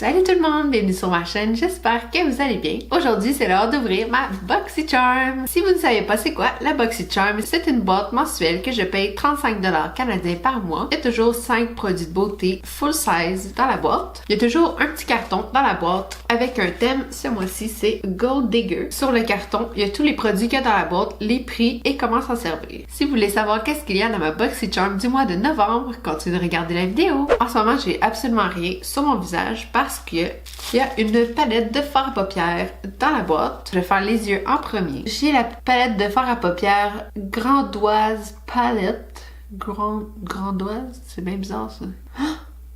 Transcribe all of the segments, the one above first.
Salut tout le monde, bienvenue sur ma chaîne, j'espère que vous allez bien. Aujourd'hui, c'est l'heure d'ouvrir ma BoxyCharm. Si vous ne savez pas c'est quoi, la BoxyCharm, c'est une boîte mensuelle que je paye 35$ canadiens par mois. Il y a toujours 5 produits de beauté full size dans la boîte. Il y a toujours un petit carton dans la boîte avec un thème. Ce mois-ci, c'est Gold Digger. Sur le carton, il y a tous les produits qu'il y a dans la boîte, les prix et comment s'en servir. Si vous voulez savoir qu'est-ce qu'il y a dans ma BoxyCharm du mois de novembre, continuez de regarder la vidéo. En ce moment, j'ai absolument rien sur mon visage parce qu'il y a une palette de fard à paupières dans la boîte. Je vais faire les yeux en premier. J'ai la palette de fard à paupières Grandoise Palette. Grandoise? C'est bien bizarre ça.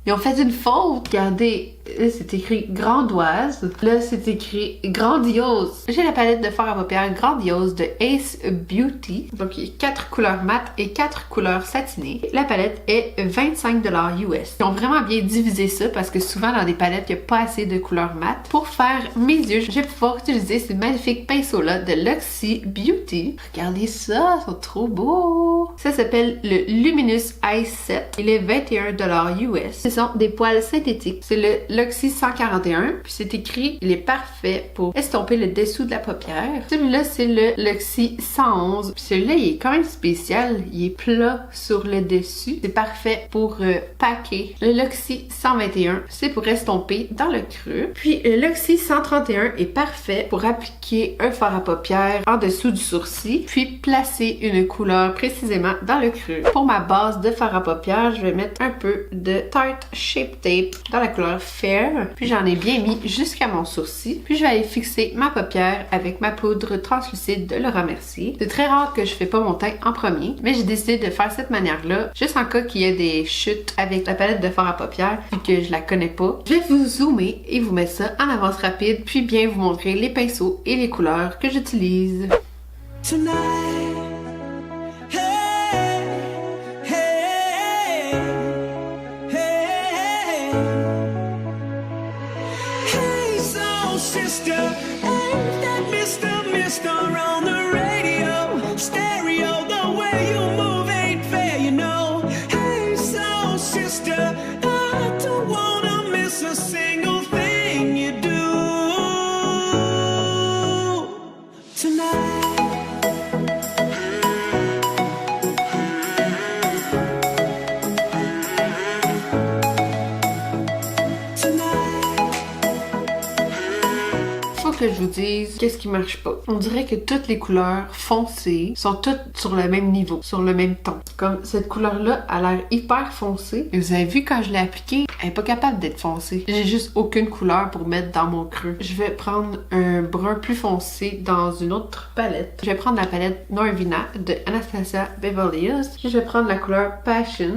Ils ont fait une faute. Regardez, là c'est écrit Grandoise. Là c'est écrit Grandiose. J'ai la palette de fard à paupières Grandiose de Ace Beauty. Donc il y a 4 couleurs mat et 4 couleurs satinées. La palette est 25$ US. Ils ont vraiment bien divisé ça parce que souvent dans des palettes, il n'y a pas assez de couleurs mat. Pour faire mes yeux, je vais pouvoir utiliser ces magnifiques pinceaux-là de Luxie Beauty. Regardez ça, ils sont trop beaux. Ça s'appelle le Luminous Eye Set. Il est 21$ US. Ce sont des poils synthétiques. C'est le Luxie 141. Puis c'est écrit, il est parfait pour estomper le dessous de la paupière. Celui-là, c'est le Luxie 111. Puis celui-là, il est quand même spécial. Il est plat sur le dessus. C'est parfait pour packer. Le Luxie 121, c'est pour estomper dans le creux. Puis le Luxie 131 est parfait pour appliquer un fard à paupières en dessous du sourcil. Puis placer une couleur précisément dans le creux. Pour ma base de fard à paupières, je vais mettre un peu de Tarte Shape Tape dans la couleur Fair. Puis j'en ai bien mis jusqu'à mon sourcil. Puis je vais aller fixer ma paupière avec ma poudre translucide de Laura Mercier. C'est très rare que je fais pas mon teint en premier, mais j'ai décidé de faire cette manière-là, juste en cas qu'il y ait des chutes avec la palette de fard à paupières, vu que je la connais pas. Je vais vous zoomer et vous mettre ça en avance rapide, puis bien vous montrer les pinceaux et les couleurs que j'utilise. Sister, ain't that Mr. on the radio? Stereo, the way you move ain't fair, you know. Hey, soul sister, I don't wanna miss a single thing you do tonight. Que je vous dise qu'est-ce qui marche pas. On dirait que toutes les couleurs foncées sont toutes sur le même niveau, sur le même ton. Comme cette couleur-là a l'air hyper foncée. Et vous avez vu quand je l'ai appliquée, elle est pas capable d'être foncée. J'ai juste aucune couleur pour mettre dans mon creux. Je vais prendre un brun plus foncé dans une autre palette. Je vais prendre la palette Norvina de Anastasia Beverly Hills. Je vais prendre la couleur Passion.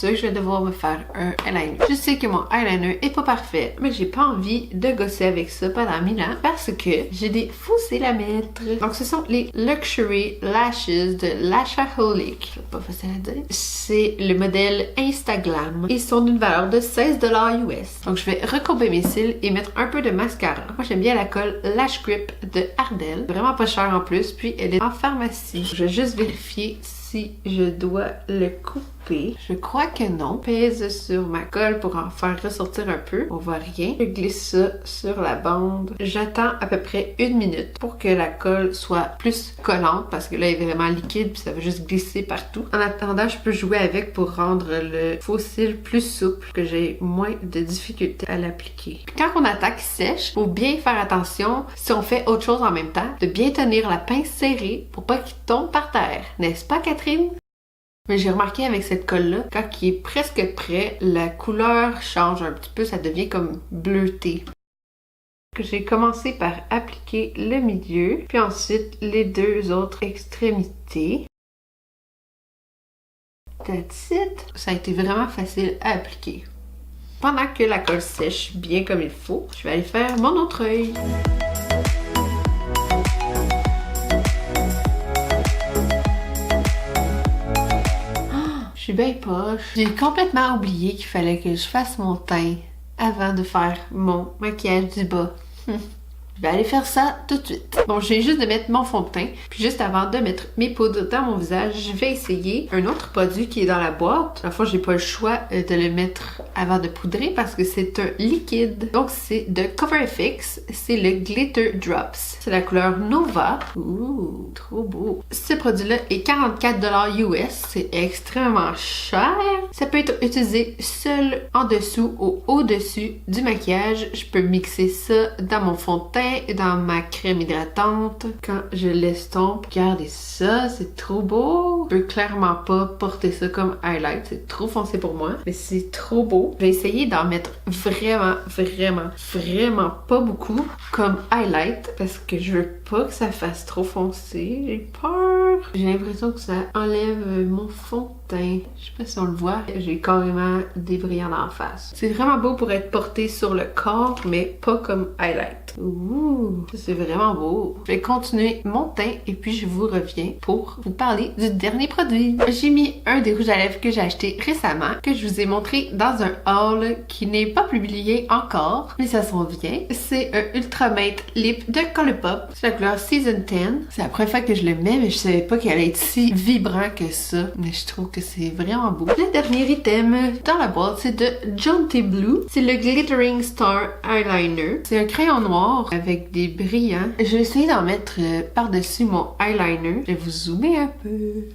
Je vais devoir me faire un eyeliner. Je sais que mon eyeliner est pas parfait, mais j'ai pas envie de gosser avec ça pendant 1000 ans parce que j'ai des faux cils à mettre. Donc ce sont les Luxury Lashes de Lashaholic. C'est pas facile à dire. C'est le modèle Instaglam. Ils sont d'une valeur de 16$ US. Donc je vais recourber mes cils et mettre un peu de mascara. Moi j'aime bien la colle Lash Grip de Ardell. Vraiment pas cher en plus, puis elle est en pharmacie. Je vais juste vérifier si je dois le couper. Je crois que non. Pèse sur ma colle pour en faire ressortir un peu. On voit rien. Je glisse ça sur la bande. J'attends à peu près 1 minute pour que la colle soit plus collante parce que là, elle est vraiment liquide puis ça va juste glisser partout. En attendant, je peux jouer avec pour rendre le faux cil plus souple, que j'ai moins de difficulté à l'appliquer. Quand on attaque sèche, faut bien faire attention, si on fait autre chose en même temps, de bien tenir la pince serrée pour pas qu'il tombe par terre. N'est-ce pas, Catherine? Mais j'ai remarqué avec cette colle-là, quand il est presque prêt, la couleur change un petit peu, ça devient comme bleuté. J'ai commencé par appliquer le milieu, puis ensuite les deux autres extrémités. That's it. Ça a été vraiment facile à appliquer. Pendant que la colle sèche bien comme il faut, je vais aller faire mon autre œil. Je suis bien poche. J'ai complètement oublié qu'il fallait que je fasse mon teint avant de faire mon maquillage du bas. Je vais aller faire ça tout de suite. Bon, je viens juste de mettre mon fond de teint. Puis juste avant de mettre mes poudres dans mon visage, je vais essayer un autre produit qui est dans la boîte. À la fois, j'ai pas le choix de le mettre avant de poudrer parce que c'est un liquide. Donc, c'est de CoverFX. C'est le Glitter Drops. C'est la couleur Nova. Ouh, trop beau. Ce produit-là est 44$ US. C'est extrêmement cher. Ça peut être utilisé seul en dessous ou au-dessus du maquillage. Je peux mixer ça dans mon fond de teint et dans ma crème hydratante. Quand je l'estompe, regardez ça, c'est trop beau. Je peux clairement pas porter ça comme highlight. C'est trop foncé pour moi, mais c'est trop beau. Je vais essayer d'en mettre vraiment pas beaucoup comme highlight parce que je veux pas que ça fasse trop foncé. J'ai peur. J'ai l'impression que ça enlève mon fond de teint. Je sais pas si on le voit. J'ai carrément des brillants en face. C'est vraiment beau pour être porté sur le corps, mais pas comme highlight. Ouh, ça c'est vraiment beau. Je vais continuer mon teint et puis je vous reviens pour vous parler du dernier produit. J'ai mis un des rouges à lèvres que j'ai acheté récemment, que je vous ai montré dans un haul qui n'est pas publié encore, mais ça s'en vient. C'est un Ultra Matte Lip de Colourpop. C'est la couleur Season 10. C'est la première fois que je le mets, mais je savais pas qu'il allait être si vibrant que ça. Mais je trouve que c'est vraiment beau. Le dernier item dans la boîte, c'est de Jaunty Blue. C'est le Glittering Star Eyeliner. C'est un crayon noir avec des brillants. Je vais essayer d'en mettre par-dessus mon eyeliner. Je vais vous zoomer un peu.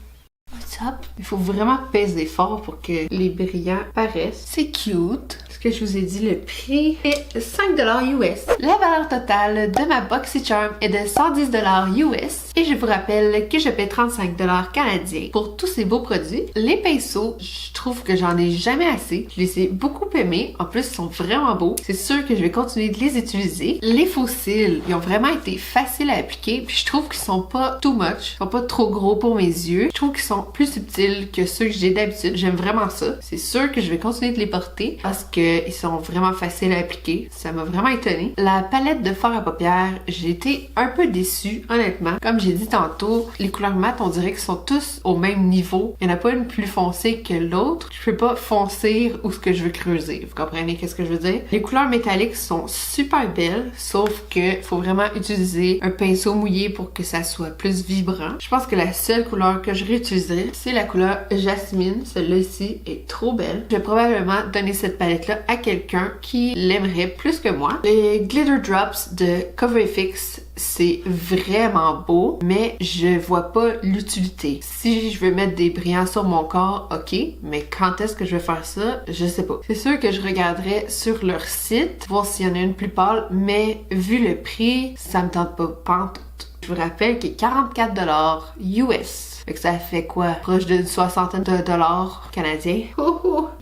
What's up? Il faut vraiment peser fort pour que les brillants paraissent. C'est cute. Ce que je vous ai dit, le prix est 5$ US. La valeur totale de ma BoxyCharm est de 110$ US. Et je vous rappelle que je paie 35$ canadiens pour tous ces beaux produits. Les pinceaux, je trouve que j'en ai jamais assez. Je les ai beaucoup aimés. En plus, ils sont vraiment beaux. C'est sûr que je vais continuer de les utiliser. Les faux cils, ils ont vraiment été faciles à appliquer. Puis je trouve qu'ils sont pas too much. Ils sont pas trop gros pour mes yeux. Je trouve qu'ils sont plus subtils que ceux que j'ai d'habitude. J'aime vraiment ça. C'est sûr que je vais continuer de les porter parce que ils sont vraiment faciles à appliquer. Ça m'a vraiment étonnée. La palette de fard à paupières, j'ai été un peu déçue, honnêtement. Comme j'ai dit tantôt, les couleurs mat, on dirait qu'ils sont tous au même niveau. Il n'y en a pas une plus foncée que l'autre. Je peux pas foncer où ce que je veux creuser. Vous comprenez qu'est-ce que je veux dire? Les couleurs métalliques sont super belles, sauf que faut vraiment utiliser un pinceau mouillé pour que ça soit plus vibrant. Je pense que la seule couleur que je réutiliserai, c'est la couleur Jasmine. Celle-là ici est trop belle. Je vais probablement donner cette palette-là à quelqu'un qui l'aimerait plus que moi. Les Glitter Drops de CoverFX, c'est vraiment beau, mais je vois pas l'utilité. Si je veux mettre des brillants sur mon corps, ok, mais quand est-ce que je vais faire ça? Je sais pas. C'est sûr que je regarderai sur leur site, voir s'il y en a une plus pâle, mais vu le prix, ça me tente pas pantoute. Je vous rappelle qu'il est 44$ US. Fait que ça fait quoi? Proche d'une soixantaine de dollars canadiens.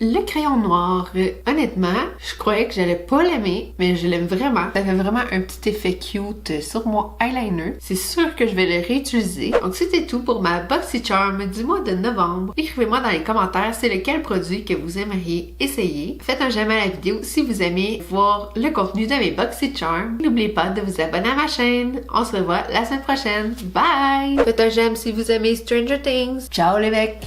Le crayon noir, honnêtement, je croyais que j'allais pas l'aimer, mais je l'aime vraiment. Ça fait vraiment un petit effet cute sur mon eyeliner. C'est sûr que je vais le réutiliser. Donc c'était tout pour ma BoxyCharm du mois de novembre. Écrivez-moi dans les commentaires c'est lequel produit que vous aimeriez essayer. Faites un j'aime à la vidéo si vous aimez voir le contenu de mes BoxyCharm. N'oubliez pas de vous abonner à ma chaîne. On se revoit la semaine prochaine. Bye! Faites un j'aime si vous aimez Stranger Things. Ciao les mecs!